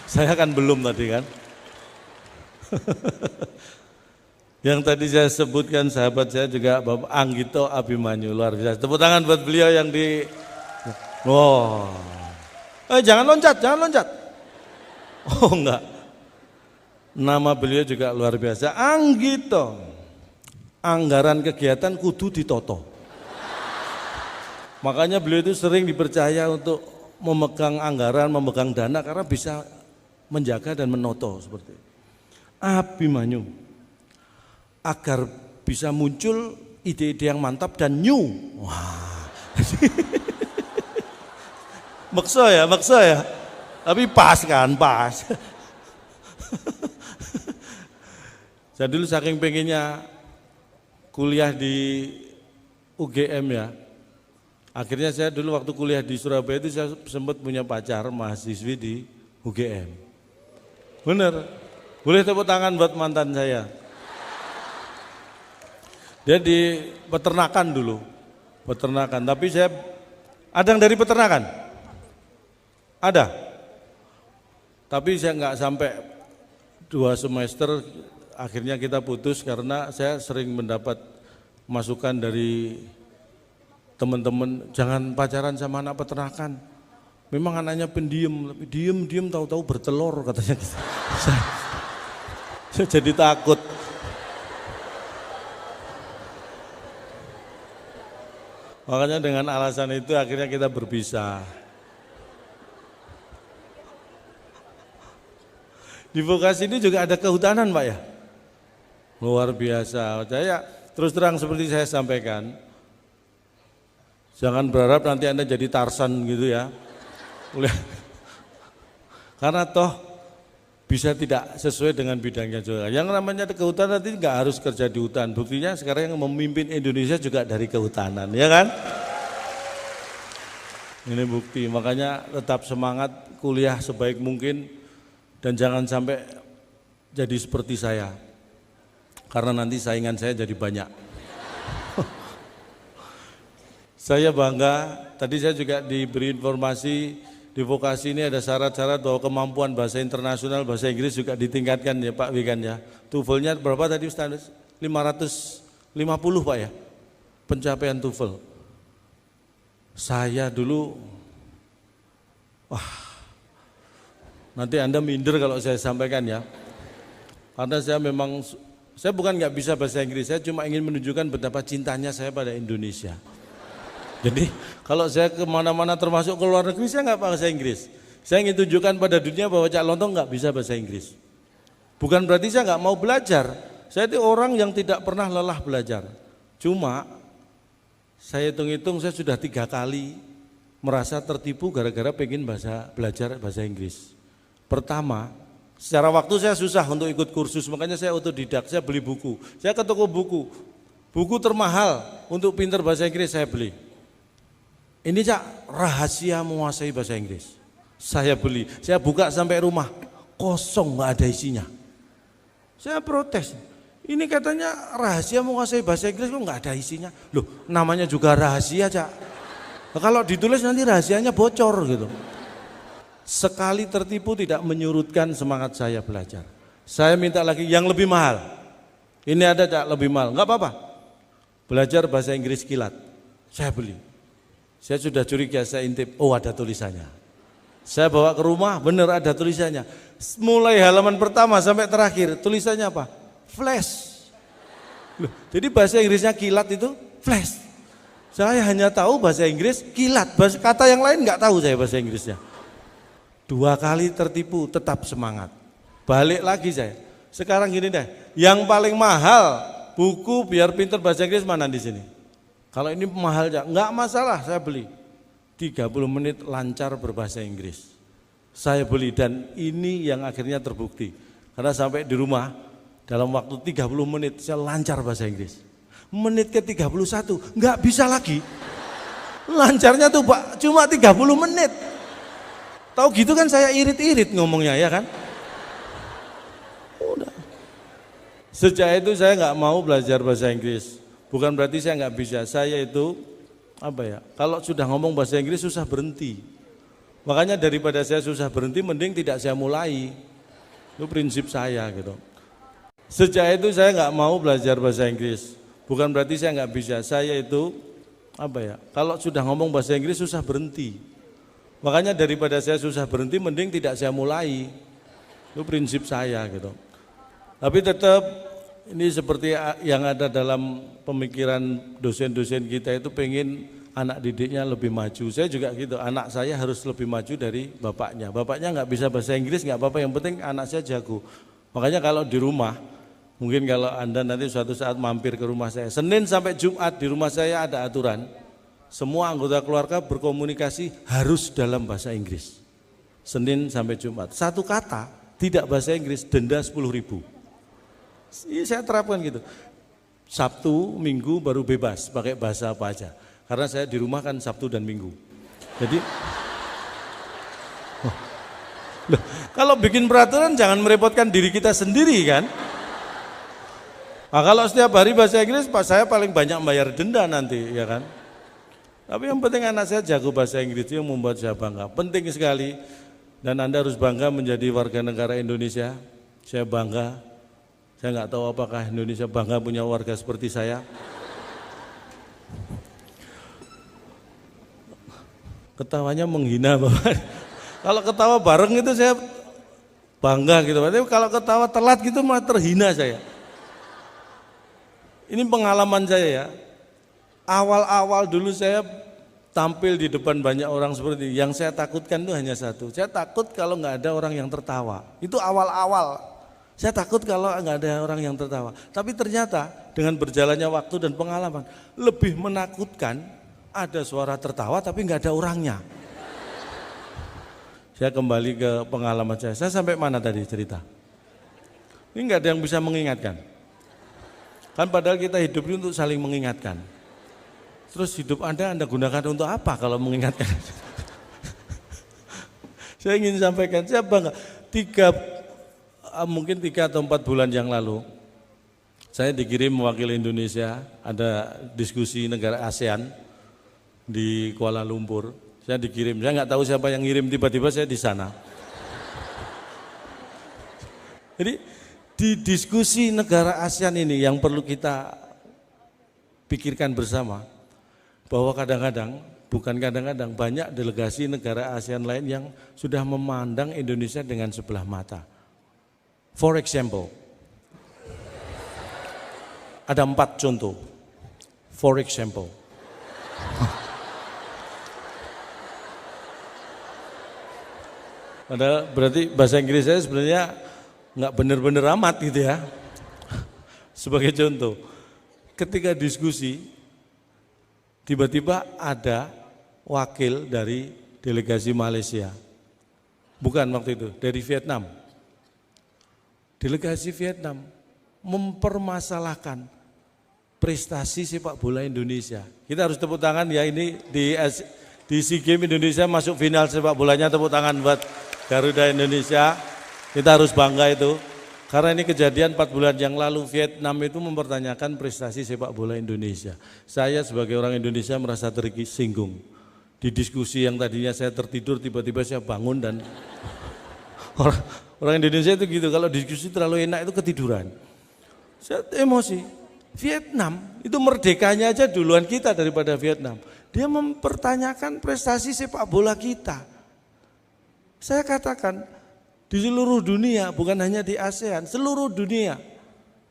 Saya kan belum tadi kan. Yang tadi saya sebutkan sahabat saya juga Bapak Anggito Abimanyu, luar biasa. Tepuk tangan buat beliau yang di. Wow. Jangan loncat, jangan loncat. Oh enggak. Nama beliau juga luar biasa, Anggito. Anggaran kegiatan kudu ditoto. Makanya beliau itu sering dipercaya untuk memegang anggaran, memegang dana karena bisa menjaga dan menoto seperti itu. Abimanyu. Agar bisa muncul ide-ide yang mantap dan new. Wah. Maksa ya. Tapi pas kan, pas. Saya dulu saking pengennya kuliah di UGM ya. Akhirnya saya dulu waktu kuliah di Surabaya itu saya sempat punya pacar mahasiswi di UGM. Bener. Boleh tepuk tangan buat mantan saya. Dia di peternakan dulu, peternakan. Tapi saya, ada yang dari peternakan? Ada. Tapi saya nggak sampai 2 semester, akhirnya kita putus karena saya sering mendapat masukan dari teman-teman, jangan pacaran sama anak peternakan. Memang anaknya pendiam, tapi diem tahu-tahu bertelur katanya. Saya jadi takut. Makanya dengan alasan itu akhirnya kita berpisah. Di vokasi ini juga ada kehutanan Pak ya? Luar biasa. Saya terus terang seperti saya sampaikan, jangan berharap nanti Anda jadi Tarsan gitu ya. Karena toh bisa tidak sesuai dengan bidangnya juga. Yang namanya kehutanan nanti nggak harus kerja di hutan. Buktinya sekarang yang memimpin Indonesia juga dari kehutanan, ya kan? Ini bukti. Makanya tetap semangat kuliah sebaik mungkin dan jangan sampai jadi seperti saya. Karena nanti saingan saya jadi banyak. Saya bangga. Tadi saya juga diberi informasi. Di vokasi ini ada syarat-syarat bahwa kemampuan bahasa internasional, bahasa Inggris juga ditingkatkan ya Pak Wikan ya. TOEFL-nya berapa tadi Ustaz? 550 Pak ya, pencapaian TOEFL. Saya dulu, nanti Anda minder kalau saya sampaikan ya. Karena saya bukan nggak bisa bahasa Inggris, saya cuma ingin menunjukkan betapa cintanya saya pada Indonesia. Jadi kalau saya kemana-mana termasuk ke luar negeri saya nggak bahasa Inggris. Saya ingin tunjukkan pada dunia bahwa Cak Lontong nggak bisa bahasa Inggris. Bukan berarti saya nggak mau belajar. Saya itu orang yang tidak pernah lelah belajar. Cuma saya hitung-hitung saya sudah 3 kali merasa tertipu gara-gara pengen belajar bahasa Inggris. Pertama, secara waktu saya susah untuk ikut kursus, makanya saya otodidak, saya beli buku. Saya ke toko buku. Buku termahal untuk pinter bahasa Inggris saya beli. Ini Cak, rahasia menguasai bahasa Inggris. Saya beli, saya buka sampai rumah, kosong nggak ada isinya. Saya protes, ini katanya rahasia menguasai bahasa Inggris kok nggak ada isinya. Loh, namanya juga rahasia Cak. Nah, kalau ditulis nanti rahasianya bocor gitu. Sekali tertipu tidak menyurutkan semangat saya belajar. Saya minta lagi yang lebih mahal. Ini ada Cak lebih mahal, nggak apa-apa. Belajar bahasa Inggris kilat, saya beli. Saya sudah curiga, saya intip, oh ada tulisannya. Saya bawa ke rumah, benar ada tulisannya. Mulai halaman pertama sampai terakhir, tulisannya apa? Flash. Loh, jadi bahasa Inggrisnya kilat itu flash. Saya hanya tahu bahasa Inggris kilat, kata yang lain nggak tahu saya bahasa Inggrisnya. 2 kali tertipu, tetap semangat. Balik lagi saya. Sekarang gini deh, yang paling mahal buku biar pinter bahasa Inggris mana di sini? Kalau ini mahal enggak masalah, saya beli. 30 menit lancar berbahasa Inggris. Saya beli dan ini yang akhirnya terbukti. Karena sampai di rumah dalam waktu 30 menit saya lancar bahasa Inggris. Menit ke 31 enggak bisa lagi. Lancarnya tuh Pak cuma 30 menit. Tahu gitu kan saya irit-irit ngomongnya ya kan. Udah. Sejak itu saya enggak mau belajar bahasa Inggris. Bukan berarti saya nggak bisa, saya itu kalau sudah ngomong bahasa Inggris susah berhenti. Makanya daripada saya susah berhenti, mending tidak saya mulai. Itu prinsip saya gitu. Sejak itu saya nggak mau belajar bahasa Inggris. Bukan berarti saya nggak bisa. Saya itu kalau sudah ngomong bahasa Inggris susah berhenti. Makanya daripada saya susah berhenti, mending tidak saya mulai. Itu prinsip saya gitu. Tapi tetap ini seperti yang ada dalam pemikiran dosen-dosen kita itu pengen anak didiknya lebih maju. Saya juga gitu, anak saya harus lebih maju dari bapaknya. Bapaknya nggak bisa bahasa Inggris nggak apa-apa, yang penting anak saya jago. Makanya kalau di rumah, mungkin kalau Anda nanti suatu saat mampir ke rumah saya, Senin sampai Jumat di rumah saya ada aturan, semua anggota keluarga berkomunikasi harus dalam bahasa Inggris. Senin sampai Jumat, satu kata tidak bahasa Inggris denda 10.000. Ini saya terapkan gitu. Sabtu, Minggu baru bebas pakai bahasa apa aja. Karena saya di rumah kan Sabtu dan Minggu. Jadi kalau bikin peraturan jangan merepotkan diri kita sendiri kan. Nah, kalau setiap hari bahasa Inggris, saya paling banyak bayar denda nanti, ya kan. Tapi yang penting anak saya jago bahasa Inggris, itu yang membuat saya bangga. Penting sekali, dan Anda harus bangga menjadi warga negara Indonesia. Saya bangga. Saya nggak tahu apakah Indonesia bangga punya warga seperti saya. Ketawanya menghina Bapak. Kalau ketawa bareng itu saya bangga gitu. Tapi kalau ketawa telat gitu malah terhina saya. Ini pengalaman saya ya. Awal-awal dulu saya tampil di depan banyak orang seperti ini. Yang saya takutkan itu hanya satu. Saya takut kalau nggak ada orang yang tertawa. Itu awal-awal. Saya takut kalau nggak ada orang yang tertawa. Tapi ternyata dengan berjalannya waktu dan pengalaman lebih menakutkan. Ada suara tertawa tapi nggak ada orangnya. Saya kembali ke pengalaman saya. Saya sampai mana tadi cerita? Ini nggak ada yang bisa mengingatkan. Kan padahal kita hidup ini untuk saling mengingatkan. Terus hidup Anda gunakan untuk apa kalau mengingatkan? Saya ingin sampaikan, saya bangga. Mungkin 3 atau 4 bulan yang lalu, saya dikirim mewakili Indonesia, ada diskusi negara ASEAN di Kuala Lumpur. Saya dikirim, saya nggak tahu siapa yang ngirim, tiba-tiba saya di sana. Jadi di diskusi negara ASEAN ini yang perlu kita pikirkan bersama, bahwa kadang-kadang banyak delegasi negara ASEAN lain yang sudah memandang Indonesia dengan sebelah mata. For example, ada 4 contoh. For example, padahal berarti bahasa Inggris saya sebenarnya nggak benar-benar amat gitu ya. Sebagai contoh, ketika diskusi, tiba-tiba ada wakil dari delegasi Malaysia. Bukan waktu itu, dari Vietnam. Delegasi Vietnam mempermasalahkan prestasi sepak bola Indonesia. Kita harus tepuk tangan ya, ini di SEA Games Indonesia masuk final sepak bolanya, tepuk tangan buat Garuda Indonesia. Kita harus bangga itu. Karena ini kejadian 4 bulan yang lalu, Vietnam itu mempertanyakan prestasi sepak bola Indonesia. Saya sebagai orang Indonesia merasa tersinggung. Di diskusi yang tadinya saya tertidur, tiba-tiba saya bangun dan orang Indonesia itu gitu, kalau diskusi terlalu enak itu ketiduran. Saya emosi. Vietnam itu merdekanya aja duluan kita daripada Vietnam. Dia mempertanyakan prestasi sepak bola kita. Saya katakan di seluruh dunia, bukan hanya di ASEAN, seluruh dunia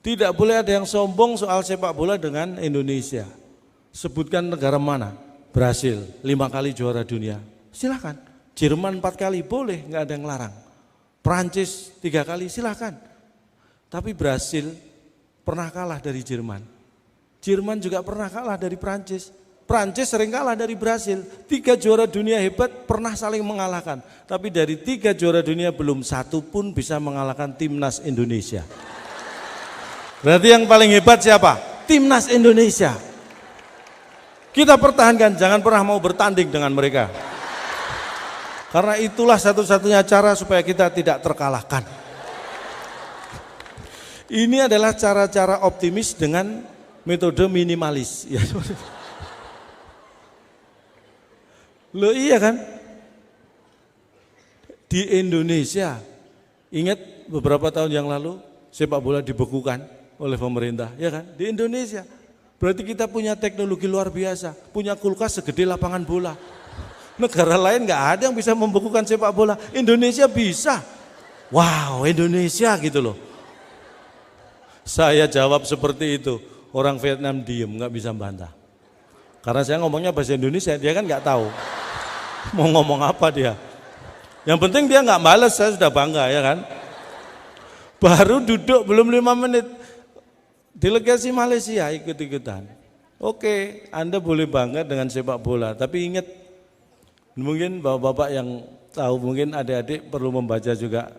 tidak boleh ada yang sombong soal sepak bola dengan Indonesia. Sebutkan negara mana? Brasil 5 kali juara dunia, silakan. Jerman 4 kali, boleh, nggak ada yang larang. Prancis 3 kali, silakan. Tapi Brasil pernah kalah dari Jerman. Jerman juga pernah kalah dari Prancis. Prancis sering kalah dari Brasil. 3 juara dunia hebat pernah saling mengalahkan. Tapi dari 3 juara dunia belum satu pun bisa mengalahkan timnas Indonesia. Berarti yang paling hebat siapa? Timnas Indonesia. Kita pertahankan, jangan pernah mau bertanding dengan mereka. Karena itulah satu-satunya cara supaya kita tidak terkalahkan. Ini adalah cara-cara optimis dengan metode minimalis. Ya, loh iya kan? di Indonesia. Ingat beberapa tahun yang lalu sepak bola dibekukan oleh pemerintah, ya kan? Di Indonesia. Berarti kita punya teknologi luar biasa, punya kulkas segede lapangan bola. Negara lain nggak ada yang bisa membekukan sepak bola, Indonesia bisa. Wow, Indonesia gitu loh. Saya jawab seperti itu, orang Vietnam diem, nggak bisa bantah. Karena saya ngomongnya bahasa Indonesia, dia kan nggak tahu mau ngomong apa dia. Yang penting dia nggak males, saya sudah bangga ya kan. Baru duduk belum 5 menit, delegasi Malaysia ikut-ikutan. Oke, Anda boleh bangga dengan sepak bola, tapi ingat, mungkin bapak-bapak yang tahu, mungkin adik-adik perlu membaca juga,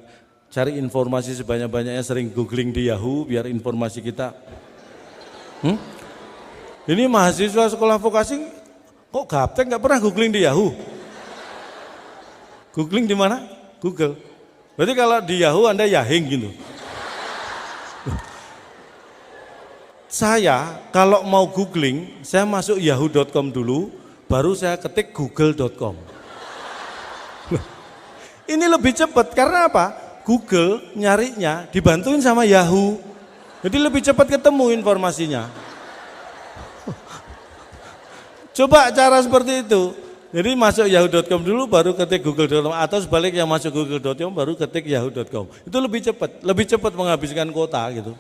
cari informasi sebanyak-banyaknya, sering googling di Yahoo biar informasi kita. Ini mahasiswa sekolah vokasi kok gaptek nggak pernah googling di Yahoo? Googling di mana? Google. Berarti kalau di Yahoo Anda yahing gitu. Saya kalau mau googling, saya masuk yahoo.com dulu, baru saya ketik google.com. Ini lebih cepat karena apa? Google nyarinya dibantuin sama Yahoo. Jadi lebih cepat ketemu informasinya. Coba cara seperti itu. Jadi masuk yahoo.com dulu baru ketik google.com, atau sebaliknya masuk google.com baru ketik yahoo.com. Itu lebih cepat menghabiskan kuota gitu.